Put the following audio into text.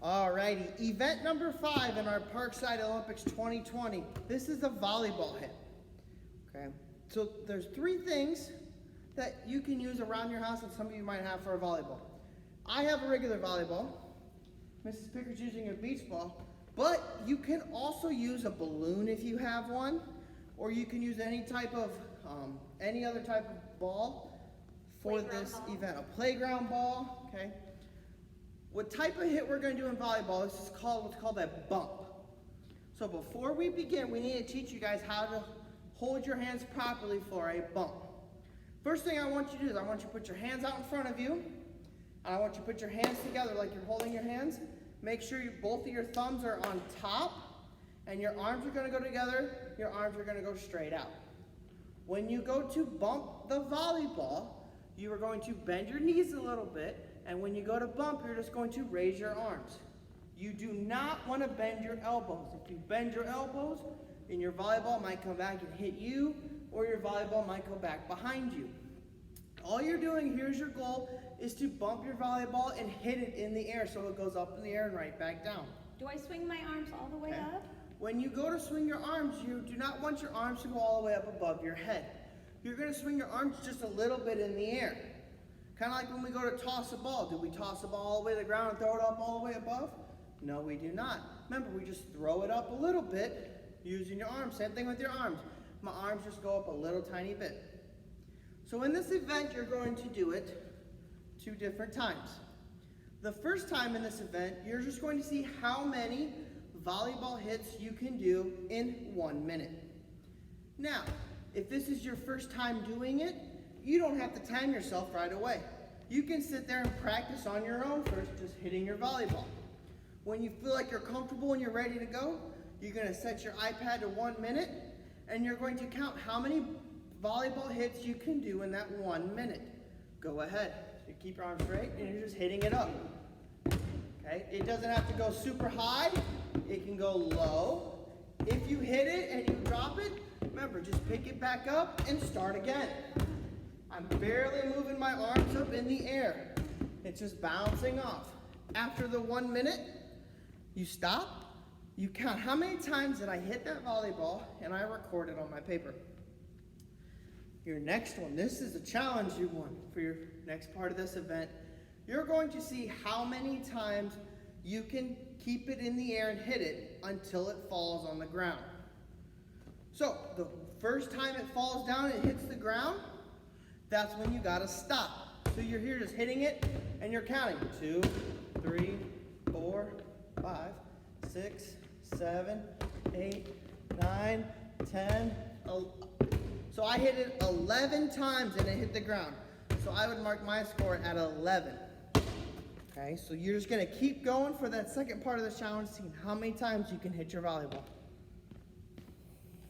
Alrighty, event number 5 in our Parkside Olympics 2020. This is a volleyball hit. Okay, so there's 3 things that you can use around your house that some of you might have for a volleyball. I have a regular volleyball. Mrs. Picker's using a beach ball, but you can also use a balloon if you have one, or you can use any type of any other type of ball for this event. A playground ball. Okay. What type of hit we're going to do in volleyball is what's called a bump. So before we begin, we need to teach you guys how to hold your hands properly for a bump. First thing I want you to do is I want you to put your hands out in front of you, and I want you to put your hands together like you're holding your hands. Make sure both of your thumbs are on top, and your arms are going to go together. Your arms are going to go straight out. When you go to bump the volleyball, you are going to bend your knees a little bit, and when you go to bump, you're just going to raise your arms. You do not want to bend your elbows. If you bend your elbows, then your volleyball might come back and hit you, or your volleyball might go back behind you. All you're doing, here's your goal, is to bump your volleyball and hit it in the air so it goes up in the air and right back down. Do I swing my arms all the way up? When you go to swing your arms, you do not want your arms to go all the way up above your head. You're going to swing your arms just a little bit in the air. Kind of like when we go to toss a ball. Do we toss a ball all the way to the ground and throw it up all the way above? No, we do not. Remember, we just throw it up a little bit using your arms. Same thing with your arms. My arms just go up a little tiny bit. So in this event, you're going to do it 2 different times. The first time in this event, you're just going to see how many volleyball hits you can do in 1 minute. Now, if this is your first time doing it, you don't have to time yourself right away. You can sit there and practice on your own first, just hitting your volleyball. When you feel like you're comfortable and you're ready to go, you're going to set your iPad to 1 minute, and you're going to count how many volleyball hits you can do in that 1 minute. Go ahead. You keep your arms straight, and you're just hitting it up. Okay? It doesn't have to go super high. It can go low. If you hit it and you drop it, remember, just pick it back up and start again. I'm barely moving my arms up in the air. It's just bouncing off. After the 1 minute, you stop. You count how many times did I hit that volleyball, and I record it on my paper. Your next one, this is a challenge you want for your next part of this event. You're going to see how many times you can keep it in the air and hit it until it falls on the ground. So the first time it falls down and hits the ground, that's when you gotta stop. So you're here just hitting it and you're counting 2, 3, 4, 5, 6, 7, 8, 9, 10, 11. So I hit it 11 times and it hit the ground. So I would mark my score at 11. Okay, so you're just gonna keep going for that second part of the challenge, seeing how many times you can hit your volleyball.